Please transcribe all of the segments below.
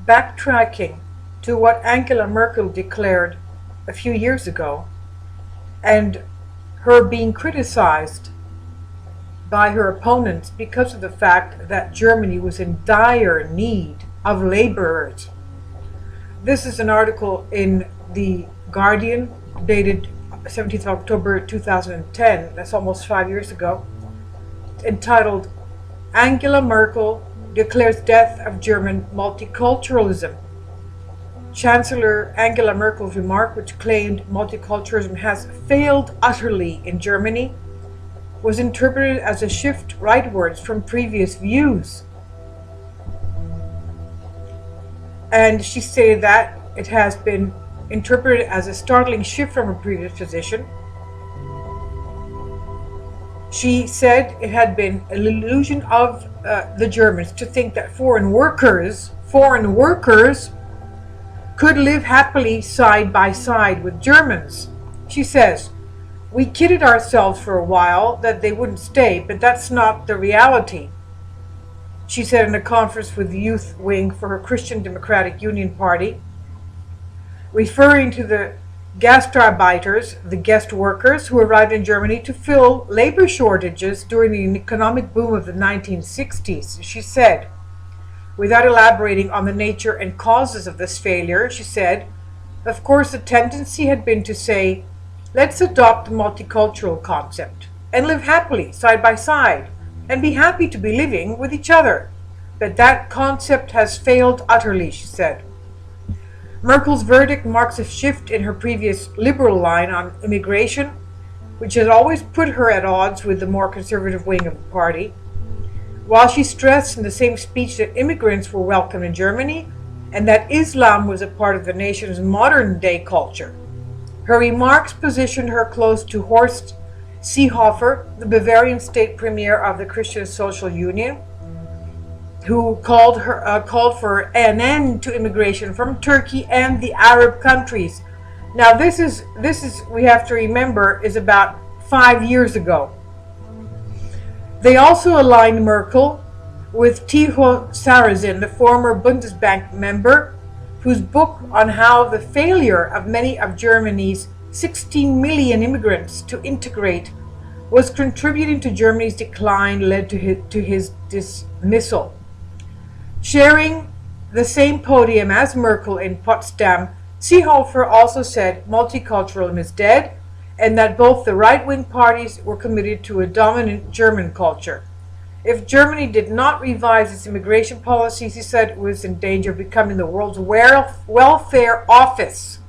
backtracking to what Angela Merkel declared a few years ago and her being criticized by her opponents because of the fact that Germany was in dire need of laborers. This is an article in The Guardian dated 17th of October 2010, that's almost 5 years ago, entitled Angela Merkel Declares Death of German Multiculturalism. Chancellor Angela Merkel's remark, which claimed multiculturalism has failed utterly in Germany, was interpreted as a shift rightwards from previous views. And she stated that it has been interpreted as a startling shift from her previous position. She said it had been an illusion of the Germans to think that foreign workers could live happily side by side with Germans. She says, "We kidded ourselves for a while that they wouldn't stay, but that's not the reality," she said in a conference with the youth wing for her Christian Democratic Union Party, referring to the Gastarbeiters, the guest workers who arrived in Germany to fill labor shortages during the economic boom of the 1960s. She said, without elaborating on the nature and causes of this failure, she said, of course the tendency had been to say, let's adopt the multicultural concept and live happily side by side and be happy to be living with each other. But that concept has failed utterly, she said. Merkel's verdict marks a shift in her previous liberal line on immigration, which has always put her at odds with the more conservative wing of the party. While she stressed in the same speech that immigrants were welcome in Germany and that Islam was a part of the nation's modern-day culture, her remarks positioned her close to Horst Seehofer, the Bavarian state premier of the Christian Social Union, who called for an end to immigration from Turkey and the Arab countries. Now this is we have to remember is about 5 years ago. They also aligned Merkel with Tiho Sarrazin, the former Bundesbank member, whose book on how the failure of many of Germany's 16 million immigrants to integrate was contributing to Germany's decline led to his dismissal. Sharing the same podium as Merkel in Potsdam, Seehofer also said multiculturalism is dead and that both the right-wing parties were committed to a dominant German culture. If Germany did not revise its immigration policies, he said, it was in danger of becoming the world's welfare office.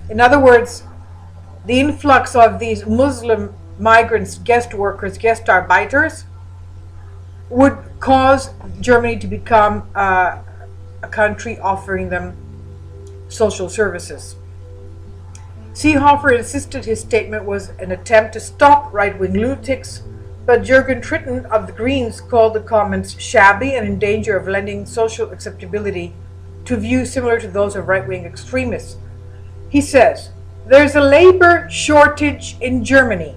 In other words, the influx of these Muslim migrants, guest workers, Gastarbeiters, would cause Germany to become a country offering them social services. Seehofer insisted his statement was an attempt to stop right-wing lunatics, but Jürgen Tritton of the Greens called the comments shabby and in danger of lending social acceptability to views similar to those of right-wing extremists. He says, there's a labor shortage in Germany.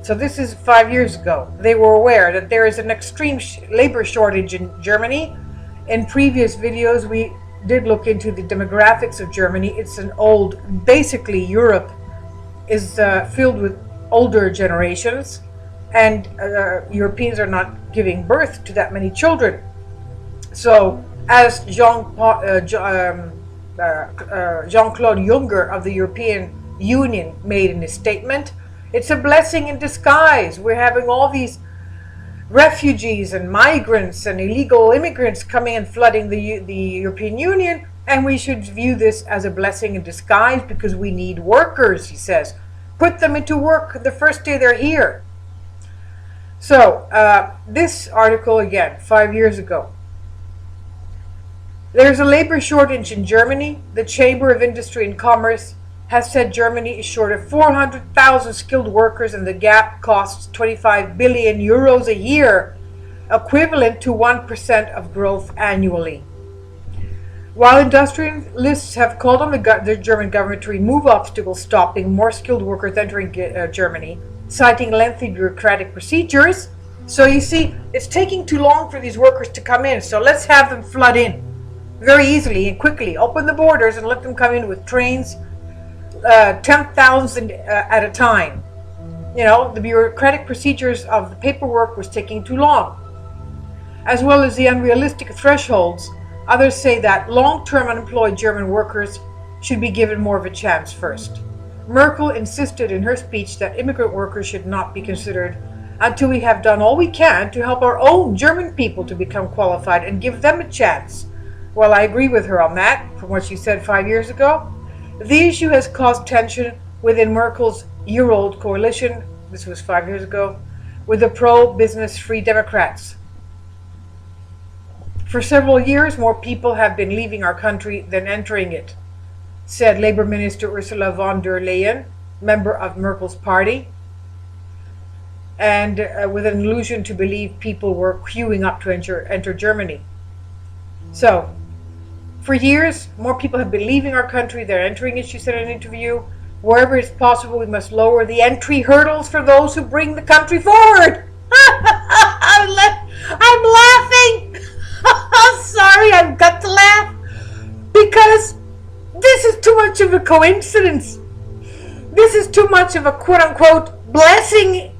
So this is 5 years ago. They were aware that there is an extreme labor shortage in Germany. In previous videos, we did look into the demographics of Germany. It's an old, basically Europe is filled with older generations, and Europeans are not giving birth to that many children. So as Jean-Claude Juncker of the European Union made in his statement, it's a blessing in disguise. We're having all these refugees and migrants and illegal immigrants coming and flooding the European Union, and we should view this as a blessing in disguise because we need workers, he says. Put them into work the first day they're here. So, this article, again, 5 years ago. There's a labor shortage in Germany. The Chamber of Industry and Commerce has said Germany is short of 400,000 skilled workers and the gap costs 25 billion euros a year, equivalent to 1% of growth annually. While industrialists have called on the German government to remove obstacles stopping more skilled workers entering Germany, citing lengthy bureaucratic procedures, So you see, it's taking too long for these workers to come in. So let's have them flood in very easily and quickly. Open the borders and let them come in with trains, 10,000 at a time. You know, the bureaucratic procedures of the paperwork was taking too long, as well as the unrealistic thresholds. Others say that long-term unemployed German workers should be given more of a chance first. Merkel insisted in her speech that immigrant workers should not be considered until we have done all we can to help our own German people to become qualified and give them a chance. Well, I agree with her on that, from what she said 5 years ago. The issue has caused tension within Merkel's year-old coalition, this was 5 years ago, with the pro-business Free Democrats. For several years, more people have been leaving our country than entering it, said Labour Minister Ursula von der Leyen, member of Merkel's party, and with an allusion to believe people were queuing up to enter Germany. So, for years, more people have been leaving our country than entering it, she said in an interview. Wherever it's possible, we must lower the entry hurdles for those who bring the country forward. I'm laughing. Sorry, I've got to laugh because this is too much of a coincidence. This is too much of a quote-unquote blessing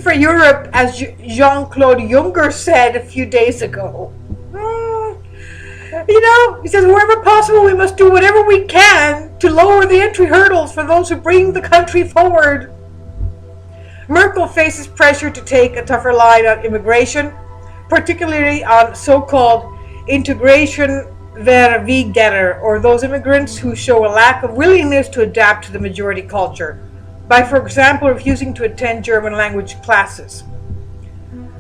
for Europe, as Jean-Claude Juncker said a few days ago. You know, he says, wherever possible, we must do whatever we can to lower the entry hurdles for those who bring the country forward. Merkel faces pressure to take a tougher line on immigration, particularly on so-called integration Verwegener, or those immigrants who show a lack of willingness to adapt to the majority culture, by, for example, refusing to attend German language classes.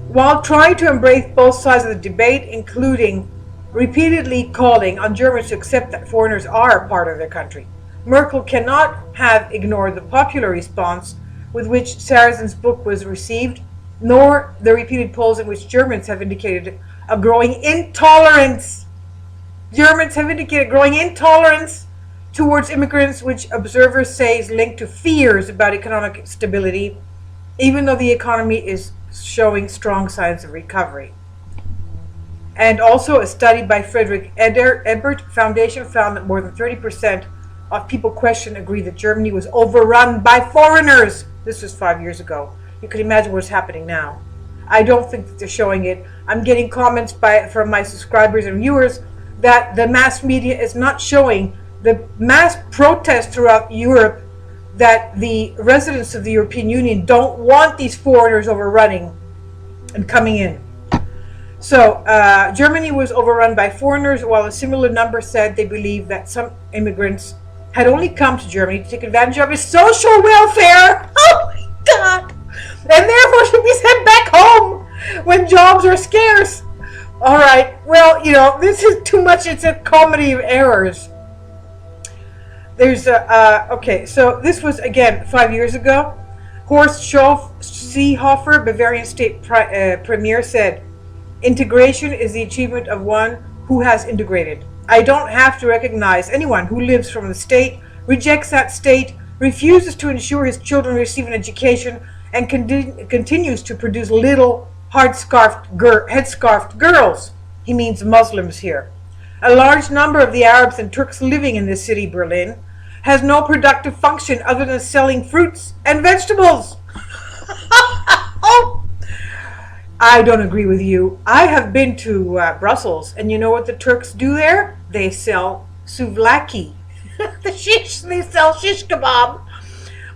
While trying to embrace both sides of the debate, including repeatedly calling on Germans to accept that foreigners are a part of their country, Merkel cannot have ignored the popular response with which Sarrazin's book was received, nor the repeated polls in which Germans have indicated a growing intolerance. Germans have indicated growing intolerance towards immigrants, which observers say is linked to fears about economic stability, even though the economy is showing strong signs of recovery. And also, a study by Frederick Ebert Foundation found that more than 30% of people questioned agree that Germany was overrun by foreigners. This was 5 years ago. You can imagine what's happening now. I don't think that they're showing it. I'm getting comments from my subscribers and viewers that the mass media is not showing the mass protest throughout Europe, that the residents of the European Union don't want these foreigners overrunning and coming in. So, Germany was overrun by foreigners, while a similar number said they believe that some immigrants had only come to Germany to take advantage of its social welfare. Oh my God! And therefore should be sent back home when jobs are scarce. All right, well, you know, this is too much. It's a comedy of errors. There's okay, so this was, again, 5 years ago. Horst Seehofer, Bavarian state premier, said, integration is the achievement of one who has integrated. I don't have to recognize anyone who lives from the state, rejects that state, refuses to ensure his children receive an education, and continues to produce little headscarfed girls. He means Muslims here. A large number of the Arabs and Turks living in this city, Berlin, has no productive function other than selling fruits and vegetables. Oh, I don't agree with you. I have been to Brussels, and you know what the Turks do there? They sell souvlaki. They sell shish kebab.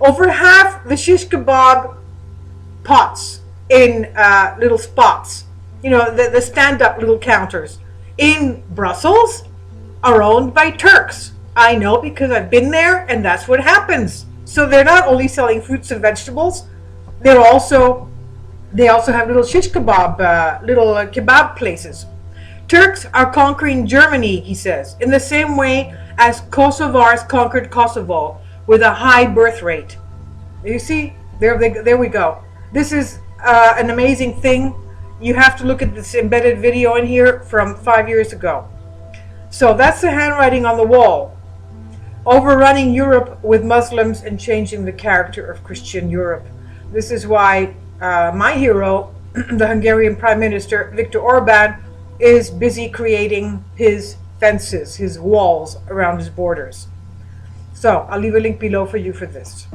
Over half the shish kebab pots in little spots, you know, the stand-up little counters in Brussels are owned by Turks. I know because I've been there, and that's what happens. So they're not only selling fruits and vegetables, they also have little shish kebab, little kebab places. Turks are conquering Germany, he says, in the same way as Kosovars conquered Kosovo, with a high birth rate. You see, there we go. This is an amazing thing. You have to look at this embedded video in here from 5 years ago. So that's the handwriting on the wall. Overrunning Europe with Muslims and changing the character of Christian Europe. This is why my hero, the Hungarian Prime Minister Viktor Orban is busy creating his fences, his walls around his borders. So I'll leave a link below for you for this.